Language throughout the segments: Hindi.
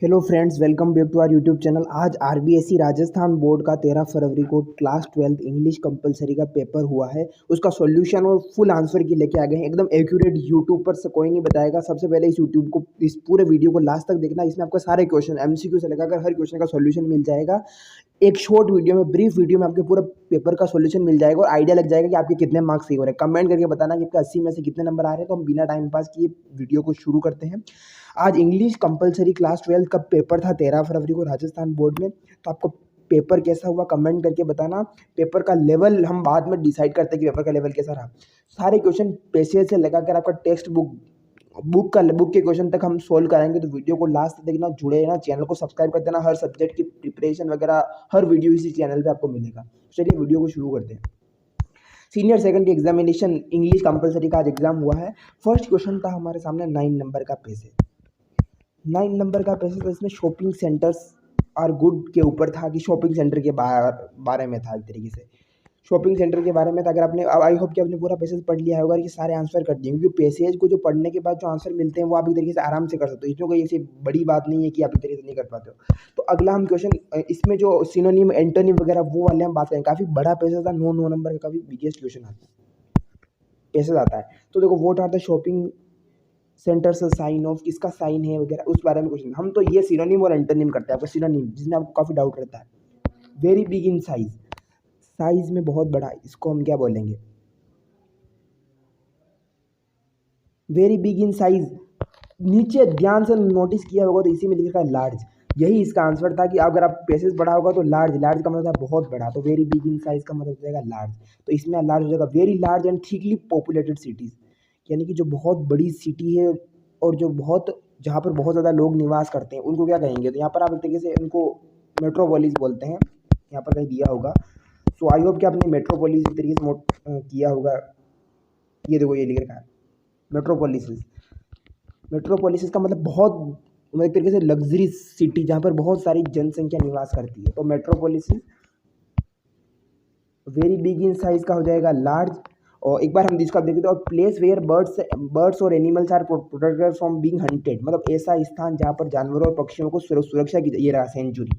Hello friends, welcome back to our YouTube channel. आज आरबीएसई राजस्थान बोर्ड का 13 फरवरी को क्लास 12 इंग्लिश कंपलसरी का पेपर हुआ है। उसका सॉल्यूशन और फुल आंसर की लेके आ गए हैं, एकदम एक्यूरेट। यूट्यूब पर से कोई नहीं बताएगा। सबसे पहले इस पूरे वीडियो को लास्ट तक देखना। इसमें आपको सारे क्वेश्चन एमसीक्यू से लेकर हर क्वेश्चन का सॉल्यूशन मिल जाएगा। एक शॉर्ट वीडियो में, ब्रीफ वीडियो में आपके पूरा पेपर का सॉल्यूशन मिल जाएगा और आइडिया लग जाएगा कि आपके कितने मार्क्स सही हो रहे हैं। कमेंट करके बताना कि आपके 80 में से कितने नंबर आ रहे हैं। तो हम बिना टाइम पास किए वीडियो को शुरू करते हैं। आज इंग्लिश कंपलसरी क्लास 12 का पेपर था 13 फरवरी को राजस्थान बोर्ड में। तो आपको पेपर कैसा हुआ कमेंट करके बताना। पेपर का लेवल हम बाद में डिसाइड करते हैं कि पेपर का लेवल कैसा रहा। सारे क्वेश्चन पेशेज से लगाकर आपका टेक्स्ट बुक के क्वेश्चन तक हम सोल्व कराएंगे। तो वीडियो को लास्ट तक देखना, जुड़े रहना, चैनल को सब्सक्राइब कर देना। हर सब्जेक्ट की प्रिपरेशन वगैरह हर वीडियो इसी चैनल पे आपको मिलेगा। चलिए वीडियो को शुरू करते हैं। Senior secondary examination English compulsory का आज एग्जाम हुआ है। फर्स्ट क्वेश्चन था हमारे सामने 9 नंबर का पैसेज। 9 नंबर का पैसेज था, इसमें शॉपिंग सेंटर्स आर गुड के ऊपर था कि शॉपिंग सेंटर के बारे में था। एक तरीके से शॉपिंग सेंटर के बारे में था। अगर आपने, आई होप कि आपने पूरा पैसेज पढ़ लिया होगा कि सारे आंसर कर दिए, क्योंकि पैसेज को जो पढ़ने के बाद जो आंसर मिलते हैं वो आप एक तरीके से आराम से कर सकते हो। इसमें कोई ऐसी बड़ी बात नहीं है कि आप एक तरीके से नहीं कर पाते हो। तो अगला हम क्वेश्चन, इसमें जो सिनोनिम एंटोनिम वगैरह वो वाले हम बात करें। काफ़ी बड़ा पैसेज था, 9 नंबर का काफ़ी बिगेस्ट क्वेश्चन आता है, पैसेज आता है। तो देखो, what are the shopping centres sign of, किसका साइन है वगैरह, उस बारे में क्वेश्चन। हम तो ये सिनोनिम और एंटोनिम करते हैं। आपको सिनोनिम जिसमें आपको काफ़ी डाउट रहता है। Very big in size, size में बहुत बड़ा, इसको हम क्या बोलेंगे? Very big in size. नीचे ध्यान से नोटिस किया होगा तो इसी में लिखा है लार्ज। यही इसका आंसर था कि अगर आप पैसेज बड़ा होगा तो लार्ज, लार्ज का मतलब है बहुत बड़ा। तो वेरी बिग इन साइज का मतलब हो जाएगा लार्ज। तो इसमें लार्ज हो जाएगा। Very large and thickly populated cities, यानी कि जो बहुत बड़ी सिटी है और जो बहुत, जहाँ पर बहुत ज़्यादा लोग निवास करते हैं, उनको क्या कहेंगे? तो यहाँ पर आप एक तरीके से उनको मेट्रोपोलिस बोलते हैं। यहाँ पर कहीं दिया होगा। सो आई होप कि आपने मेट्रोपोलिस एक तरीके से किया होगा। ये देखो, ये लिख रखा है मेट्रोपोलिस। मेट्रोपोलिस का मतलब बहुत, एक तरीके से लग्जरी सिटी जहाँ पर बहुत सारी जनसंख्या निवास करती है। तो metropolis very big in size का हो जाएगा लार्ज। और एक बार हम जिसका देखते हैं, और प्लेस वेयर बर्ड्स और animals are protected from being hunted, मतलब ऐसा स्थान जहाँ पर जानवरों और पक्षियों को सुरक्षा की। ये रहा सेंचुरी,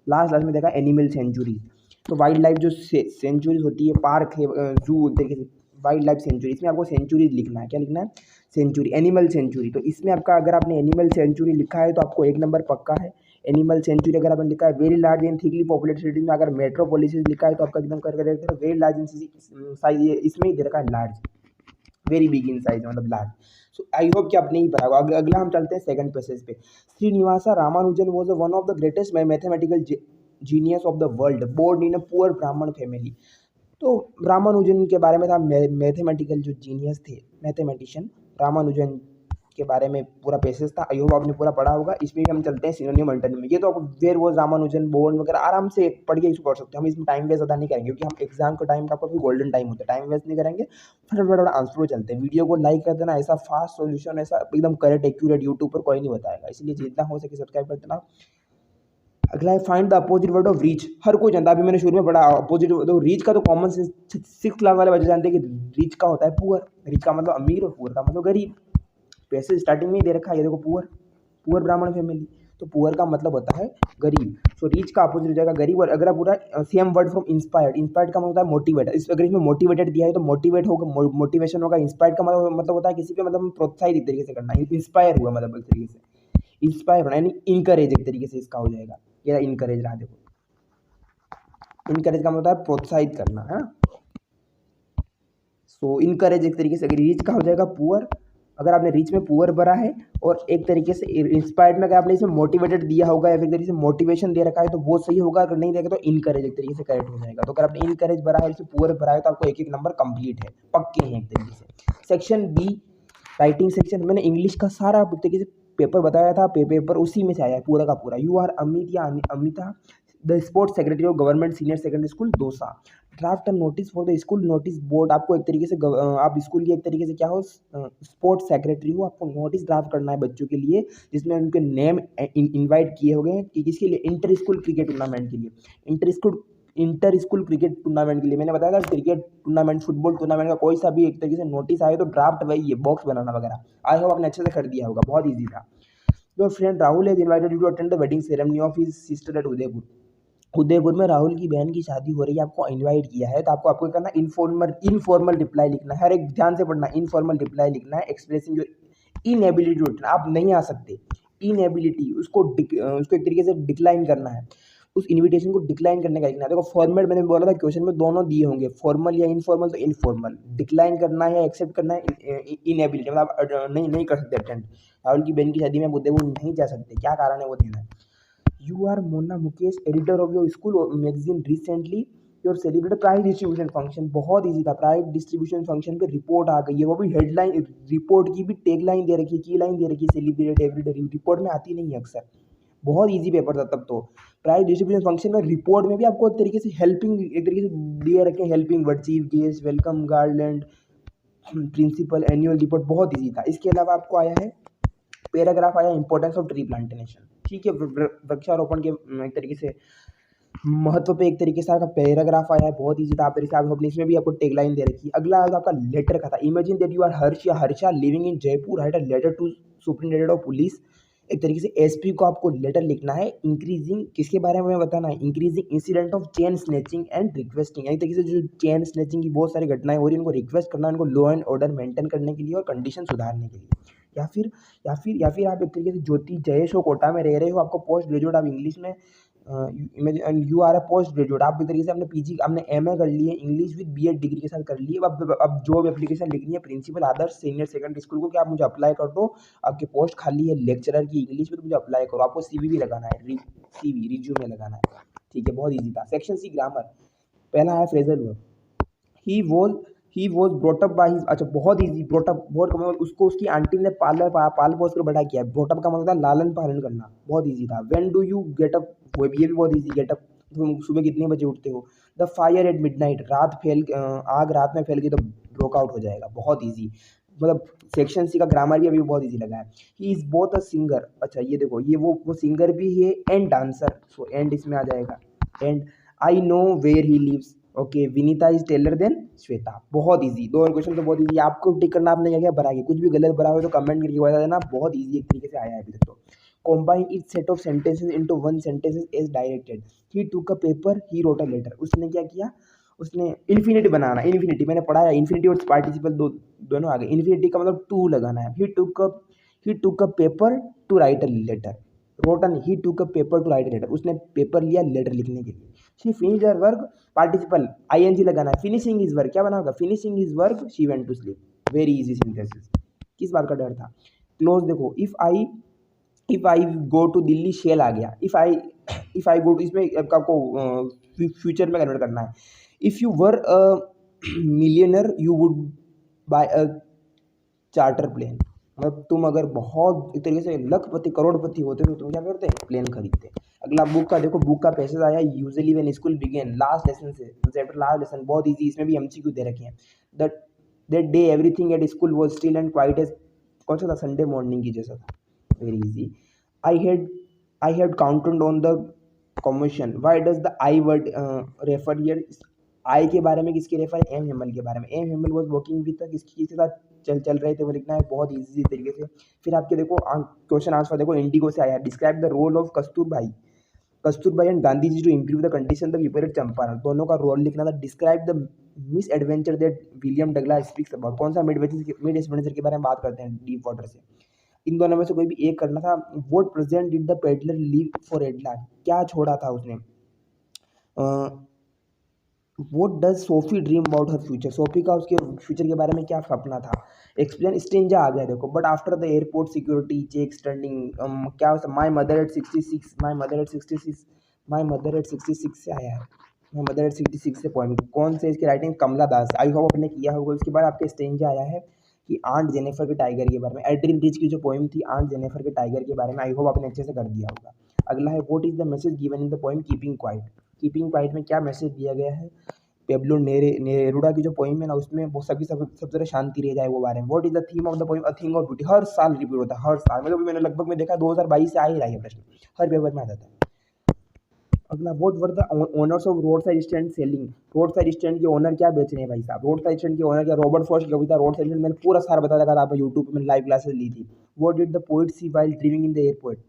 लास्ट में देखा एनिमल सेंचुरी। तो वाइल्ड लाइफ जो सेंचुरीज होती है, पार्क है, जू तरीके से वाइल्ड लाइफ सेंचुरी। इसमें आपको सेंचुरीज लिखना है। क्या लिखना है? Sanctuary, animal sanctuary. तो इसमें आपका, अगर आपने एनिमल सेंचुरी लिखा है तो आपको 1 नंबर पक्का है। एनिमल सेंचुरी अगर आपने लिखा है। Very large and thickly populated cities में अगर मेट्रोपोलिस लिखा है तो आपका एकदम correct. Very large in size, इसमें ही दे रखा है large. Very big in size मतलब लार्ज। सो आई होप कि आपने ही पढ़ा होगा। अगला हम चलते हैं सेकंड पैसेज पे। Srinivasa Ramanujan was one of the greatest mathematical genius of the world, born in a poor Brahmin family. तो रामानुजन के बारे में था, मैथमेटिकल जो जीनियस थे, मैथमेटिशियन रामानुजन के बारे में पूरा पैसेज था। आई होप आपने पूरा पढ़ा होगा। इसमें भी हम चलते हैं सिनोनिम एंटोनिम में। ये तो आपको वेयर वॉज रामानुजन बोर्न वगैरह आराम से पढ़ के इसको कर सकते हैं। हम इसमें टाइम वेस्ट ज़्यादा नहीं करेंगे, क्योंकि हम एग्जाम का टाइम का आपको गोल्डन टाइम होता है। टाइम वेस्ट नहीं करेंगे, फटाफट आंसर पे चलते हैं। वीडियो को लाइक कर देना। ऐसा फास्ट सोल्यूशन, ऐसा एकदम करेक्ट एक्यूरेट यूट्यूब पर कोई नहीं बताएगा, इसलिए जितना हो सके सब्सक्राइब कर देना। अगला है find the opposite word of reach. हर कोई जानता है, अभी मैंने शुरू में पढ़ा अपोजिट। तो रीच का तो कॉमन सेंस 6th क्लास वाले बच्चे जानते हैं कि रीच का होता है पुअर। रीच का मतलब अमीर और पुअर का मतलब गरीब। पैसे स्टार्टिंग में ही दे रखा है, ये देखो पुअर, पुअर ब्राह्मण फैमिली। तो पुअर का मतलब होता है गरीब। सो रीच का अपोजिट हो जाएगा गरीब। और अगर आप पूरा same word from inspired, inspired का मतलब होता है मोटिवेट। इस अगर इसमें मोटिवेटेड दिया है तो मोटिवेट होगा, मोटिवेशन होगा। इंस्पायर्ड का मतलब होता है किसी पे मतलब प्रोत्साहित एक तरीके से करना, इंस्पायर हुआ मतलब एक तरीके से इंस्पायर होना, यानी इनकरेज एक तरीके से इसका हो जाएगा। ये इनकरेज रहा, देखो इनकरेज का मतलब है प्रोत्साहित करना है। सो इनकरेज एक तरीके से। अगर रीच का हो जाएगा पुअर, अगर आपने रीच में पुअर भरा है। और एक तरीके से इंस्पायर्ड में अगर आपने इसमें मोटिवेटेड दिया होगा या फिर तरीके से मोटिवेशन दे रखा है तो वो सही होगा। अगर नहीं देगा तो इनकरेज एक तरीके से करेक्ट हो जाएगा। तो अगर आपने इनकरेज भरा है, इसमें पुअर भरा है, तो आपको 1-1 नंबर कंप्लीट है, पक्के हैं एक तरीके से। Section B, writing section. मैंने इंग्लिश का सारा एक तरीके से पेपर बताया था, पेपर उसी में से आया है पूरा का पूरा। यू आर अमित या Amita, the sports secretary of government senior secondary school Dausa. Draft notice for the school notice board. आपको एक तरीके से आप स्कूल की एक तरीके से क्या हो, स्पोर्ट्स सेक्रेटरी हो। आपको नोटिस ड्राफ्ट करना है बच्चों के लिए, जिसमें उनके नेम इनवाइट किए हो गए कि किसके लिए? इंटर स्कूल क्रिकेट टूर्नामेंट के लिए। इंटर स्कूल क्रिकेट टूर्नामेंट के लिए मैंने बताया था, क्रिकेट टूर्नामेंट, फुटबॉल टूर्नामेंट का कोई सा भी एक तरीके से नोटिस आए तो ड्राफ्ट वही है, बॉक्स बनाना वगैरह। आई होप आपने अच्छे से कर दिया होगा, बहुत ईजी था। Your friend Rahul has invited you to attend the wedding ceremony of his sister at Udaipur. Udaipur में राहुल की बहन की शादी हो रही है, आपको इनवाइट किया है, तो आपको क्या करना है, इनफॉर्मल रिप्लाई लिखना है। हर एक ध्यान से पढ़ना, इनफॉर्मल रिप्लाई लिखना है expressing your inability to attend. आप नहीं आ सकते, इनएबिलिटी उसको एक तरीके से डिक्लाइन करना है, उस इनविटेशन को डिक्लाइन करने का लिखना है। देखो फॉर्मेट मैंने बोला था क्वेश्चन में दोनों दिए होंगे, फॉर्मल या इनफॉर्मल, तो इनफॉर्मल डिक्लाइन करना है या एक्सेप्ट करना है, इनएबिलिटी मतलब आप नहीं कर सकते अटेंड। राहुल की बहन की शादी में उदयपुर नहीं जा सकते, क्या कारण है वो देना है। You are Mona Mukesh, editor of your school magazine. Recently, your celebrated prize distribution function। बहुत इजी था, प्राइज डिस्ट्रीब्यूशन फंक्शन पे रिपोर्ट आ गई है, वो भी हेडलाइन, रिपोर्ट की भी टैग लाइन दे रखी है, की लाइन दे रखी है, सेलिब्रेट एवरीडे। रिपोर्ट में आती नहीं है अक्सर, बहुत इजी पेपर था तब तो। प्राइज डिस्ट्रीब्यूशन फंक्शन में रिपोर्ट में भी आपको एक तरीके से एक तरीके से दिए रखे helping word, chief guest, welcome garland, principal, annual report, बहुत ईजी था। इसके अलावा आपको आया है पैराग्राफ, आया इंपॉर्टेंस ऑफ ट्री प्लांटेशन। ठीक है, वृक्षारोपण के एक तरीके से महत्व पे एक तरीके से आपका पैराग्राफ आया है, बहुत ईजी था। आप अपने इसमें भी आपको टैगलाइन दे रखी है। अगला आपका लेटर का था, imagine that you are Harsh या Harsha living in Jaipur, write a letter to superintendent of police. एक तरीके से एसपी को आपको लेटर लिखना है, इंक्रीजिंग किसके बारे में बताना है, increasing incident of chain snatching and requesting. एक तरीके से जो चेन स्नैचिंग की बहुत सारी घटनाएं हो रही है, उनको रिक्वेस्ट करना, उनको लॉ एंड ऑर्डर मेंटेन करने के लिए और कंडीशन सुधारने के लिए। या फिर आप एक तरीके से ज्योति जयेश हो, कोटा में रह रहे हो, आपको पोस्ट ग्रेजुएट, आप इंग्लिश में you are a post graduate, आप एक तरीके से अपने पीजी आपने एमए कर लिए इंग्लिश विद बीएड डिग्री के साथ कर लिए। अब जॉब एप्लीकेशन लिखनी है प्रिंसिपल आदर्श सीनियर सेकेंडरी स्कूल को कि आप मुझे अप्लाई कर दो, आपकी पोस्ट खाली है लेक्चरर की इंग्लिश में, तो मुझे अप्लाई करो। आपको सीवी भी लगाना है, सीवी रिज्यूमे लगाना है। ठीक है, बहुत ईजी था। सेक्शन सी ग्रामर, पहला है phrasal verb. He was brought up by his, अच्छा बहुत ईजी, ब्रोटअप बहुत कम, उसको उसकी आंटी ने पाल पोस कर बड़ा किया है। ब्रोटअप का मतलब था लालन पालन करना, बहुत ईजी था। When do you get up, वो ये भी बहुत ईजी, गेट अप तुम सुबह कितने बजे उठते हो। द फायर एट मिडनाइट, आग रात में फैल गई तो ब्रोक आउट हो जाएगा, बहुत ईजी। मतलब सेक्शन सी का ग्रामर भी अभी बहुत ईजी लगा है। He is both a singer, अच्छा ये देखो, ये वो सिंगर भी है एंड डांसर, सो एंड इसमें आ जाएगा। And I know where he lives, okay, Vinita is taller than Shweta, बहुत इजी। दो और क्वेश्चन तो बहुत इजी, आपको टिक करना, आपने क्या क्या भरा है, कुछ भी गलत भरा हो तो कमेंट करके बता देना, बहुत इजी एक तरीके से आया है अभी तक तो। combine each set of sentences into one sentences as directed। he took a paper, he wrote a letter। उसने क्या किया, उसने इन्फिनिटी बनाना, इन्फिनिटी मैंने पढ़ा है, इन्फिनिटी और पार्टिसिपल दोनों आ गए। इन्फिनिटी का मतलब टू लगाना है। he took a paper to write a letter, written, he took a paper to write letter, उसने पेपर लिया लेटर लिखने के लिए। She finished her work, participle ING लगाना है। फिनिशिंग इज वर्क, क्या बना होगा, finishing is work, she went to sleep. Very easy synthesis. किस बात का डर था। क्लोज देखो, if I go to Delhi, shall आ गया। इफ आई गो टू, इसमें आपको फ्यूचर में कन्वर्ट करना है। If you were a millionaire you would buy a charter plane, मतलब तुम अगर बहुत एक तरीके से लखपति करोड़पति होते तो तुम क्या करते, प्लेन खरीदते। अगला बुक का देखो, बुक का पैसेज आया usually when school began, last lesson से, चैप्टर लास्ट लेसन, बहुत इजी, इसमें भी एमसीक्यू दे रखे हैं। That day everything at school was still and quite as, कौन सा था, संडे मॉर्निंग की जैसा था, very easy. I had counted on the combination, why does the I word refer here. I के बारे में किसके रेफर है, एम हेमल के बारे में। M Hemal was working with, किसके साथ चल रहे थे वो लिखना है, बहुत इजी तरीके से। फिर आपके देखो क्वेश्चन आंसर देखो, इंडिगो से आया, describe the role of Kasturbai and Gandhi ji to improve the condition the people at Champaran, दोनों का रोल लिखना था। Describe the misadventure that William Douglas speaks about, कौन सा मिड एडवेंचर के बारे में बात करते हैं, डीप वाटर से। इन दोनों में से कोई भी एक करना था। What present did the peddler leave for Edla, क्या छोड़ा था उसने। What does Sophie dream about her future, Sophie का उसके फ्यूचर के बारे में क्या सपना था। एक्सप्लेन, स्टेंजा आ गया देखो, but after the airport security check standing, क्या होता, my mother at 66, my mother at 66, my mother at 66 से आया है, माई मदर एट 66 से पॉइंट, कौन से इसकी writing, Kamala Das, I hope आपने किया होगा। उसके बाद आपके स्टेंजा आया है कि आंट जेनिफर के टाइगर के बारे में, एड्रिन रिच की जो पोइम थी आंट जेनिफर के टाइगर के बारे में, आई होप आपने अच्छे से कर दिया होगा। अगला है, what is the message given in the poem keeping quiet, keeping quiet में क्या मैसेज दिया गया है। पेब्लो नेरुडा की जो पोइम है ना, उसमें वो सब तरह शांति रह जाए वो बारे में। What is the theme of the poem, a thing of beauty, हर साल रिपीट होता है, हर साल, मतलब मैंने लगभग में देखा 2022 से आ ही रहा है प्रश्न, हर पेपर में आ जाता है। अगला, what were the owners of road side stand selling. Road side stand के ओनर क्या बेच रहे हैं भाई साहब? रोड साइड स्टैंड के ओनर क्या, रॉबर्ट फ्रॉस्ट की कविता रोड साइड स्टैंड, मैंने पूरा सारा बताया था, आपने यूट्यूब पे मैंने लाइव क्लासेस ली थी। What did the poet see while dreaming in the airport.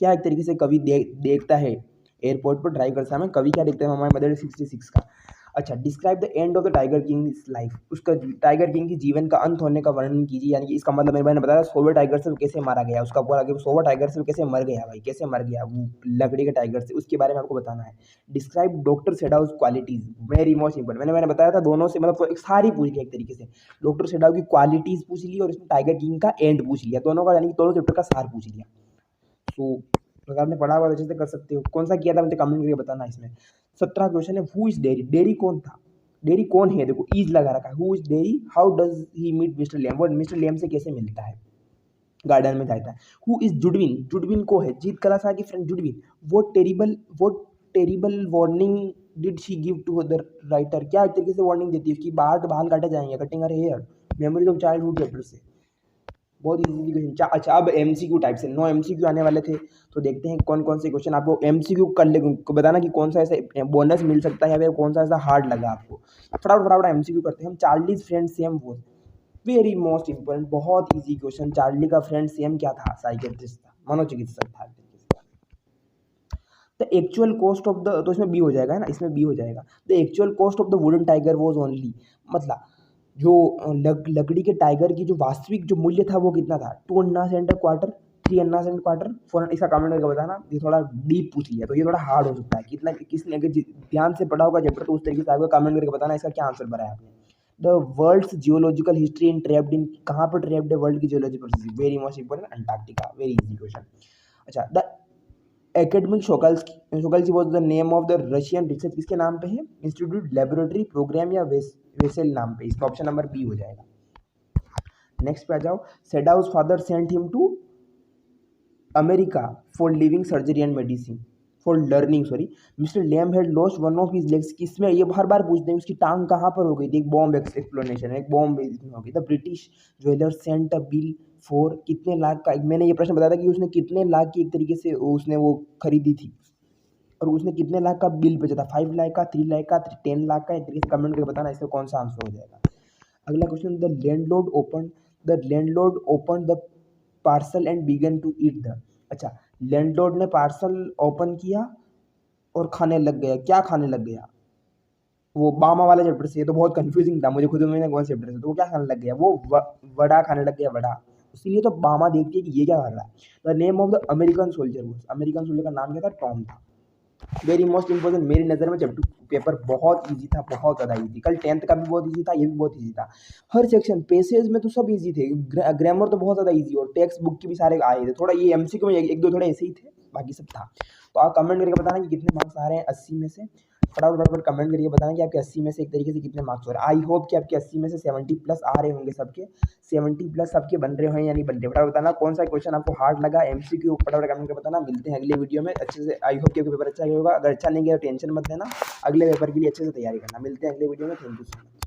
क्या एक तरीके से कवि देखता है एयरपोर्ट पर ड्राइव करते समय, कवि क्या देखते हैं हमारे मदर 66 का। अच्छा, describe the end of the tiger king life. उसका टाइगर किंग की जीवन का अंत होने का वर्णन कीजिए, यानी कि इसका मतलब मेरे भाई ने बताया 100 टाइगर से कैसे मारा गया, उसका पूरा 100 टाइगर से कैसे मर गया भाई, कैसे मर गया वो लकड़ी के टाइगर से, उसके बारे में आपको बताना है। Describe doctor Sadao's qualities, very most important. मैंने बताया था दोनों से, मतलब एक सारी पूछ लिया एक तरीके से, डॉक्टर सेडाउ की क्वालिटीज पूछ ली और इसमें टाइगर किंग का एंड पूछ लिया, दोनों का, यानी कि दोनों चैप्टर का सार पूछ लिया। तो अगर आपने पढ़ा हुआ तो अच्छे से कर सकते हो। कौन सा किया था मुझे कमेंट करके बताना। इसमें 17 क्वेश्चन है। हु इज डेरी, डेरी कौन था, डेरी कौन है, देखो इज लगा रखा है। Who is Derry, how does he meet Mister Lamb, वो मिस्टर लेम से कैसे मिलता है, गार्डन में जाता है। हु इज जुडविन, जुडविन को है जीत कलासा की फ्रेंड जुडविन। वो terrible warning did she give to the writer, क्या एक तरीके से वार्निंग देती है उसकी, बाल काटे जाएंगे, cutting her hair, memories of childhood chapter से। बहुत इजी क्वेश्चन। अच्छा, अब एमसीक्यू टाइप से 9 एमसीक्यू आने वाले थे, तो देखते हैं कौन कौन से क्वेश्चन आपको एमसीक्यू कर ले, बताना कि कौन सा ऐसा बोनस मिल सकता है या फिर कौन सा ऐसा हार्ड लगा आपको। फटाफट फटाफट एमसीक्यू करते हैं हम। चार्लीज फ्रेंड सेम वो, वेरी मोस्ट इंपॉर्टेंट, बहुत इजी क्वेश्चन। चार्ली का फ्रेंड सेम क्या था, साइकेट्रिस्ट था, मनोचिकित्सक था। The actual cost of the, तो इसमें बी हो जाएगा है ना, इसमें बी हो जाएगा। The actual cost of the wooden tiger was only, मतलब जो लकड़ी के टाइगर की जो वास्तविक जो मूल्य था वो कितना था, 2 अन्ना सेंट क्वार्टर, 3 अन्ना सेंट क्वार्टर, 4। इसका कमेंट करके बताना। ये थोड़ा डीप पूछ लिया तो ये थोड़ा हार्ड हो सकता है, कितना किसने अगर ध्यान से पढ़ा होगा चैप्टर तो उस तरीके से आपको कमेंट करके बताना इसका क्या आंसर भरा है आपने। The world's geological history in trapped in, कहाँ पर ट्रैप्ड है वर्ल्ड की geological history, very most important, Antarctica, very easy question. अच्छा, the academic Shokalskiy was the name of the Russian research, किसके नाम पे है, इंस्टीट्यूट, लेबोरेटरी, प्रोग्राम या वेसल नाम पे, इसका ऑप्शन नंबर बी हो जाएगा। नेक्स्ट पे आ जाओ। Sadao's father sent him to America for living surgery and medicine, for learning, sorry. Mister Lamb had lost one of his legs, किसमें, ये हर बार पूछते हैं उसकी टांग कहाँ पर हो गई थी, एक बॉम्ब एक्सप्लोनेशन, एक बॉम्ब हो गई। The British jeweller sent a bill for, कितने लाख का, मैंने ये प्रश्न बताया था कि उसने कितने लाख की एक तरीके से उसने वो खरीदी थी, और उसने कितने लाख का बिल भेजा था, 5 लाख का, 3 लाख का, 10 लाख का, एक तरीके से कमेंट करके बताना इसका कौन सा आंसर हो जाएगा। अगला question, the landlord open the parcel and began to eat the, अच्छा, लैंडलॉर्ड ने पार्सल ओपन किया और खाने लग गया, क्या खाने लग गया, वो बामा वाले चैप्टर से, ये तो बहुत कंफ्यूजिंग था मुझे खुद में कौन से चैप्टर से, तो वो क्या खाने लग गया, वो वड़ा खाने लग गया, वड़ा। इसीलिए तो बामा देखती है कि ये क्या कर रहा है। The name of the American soldier, American soldier का नाम क्या था, टॉम था। वेरी मोस्ट इंपॉर्टेंट, मेरी नज़र में चैप्टर पेपर बहुत इजी था, बहुत ज़्यादा इजी। कल 10th का भी बहुत इजी था, ये भी बहुत इजी था। हर सेक्शन, पेसेज में तो सब इजी थे, ग्रामर तो बहुत ज़्यादा इजी, और टेक्स्ट बुक के भी सारे आए थे। थोड़ा ये एमसीक्यू में एक दो थोड़े ऐसे ही थे, बाकी सब था। तो आप कमेंट करके बताना कि कितने मार्क्स आ रहे हैं 80 में से। फटाफट फटाफट कमेंट करके बताना कि आपके 80 में से एक तरीके से कितने मार्क्स हो रहे हैं। आई होप कि आपके 80 में से 70 प्लस आ रहे होंगे, सबके 70 प्लस सबके बन रहे हैं या नहीं बन रहे। फटाफट बताना कौन सा क्वेश्चन आपको हार्ड लगा, एमसीक्यू, फटाफट कमेंट करके बताना। मिलते हैं अगले वीडियो में अच्छे से। आई होप कि आपका पेपर अच्छा गया होगा, अगर अच्छा नहीं गया तो टेंशन मत लेना, अगले पेपर के लिए अच्छे से तैयारी करना। मिलते हैं अगले वीडियो में, थैंक यू सो मच।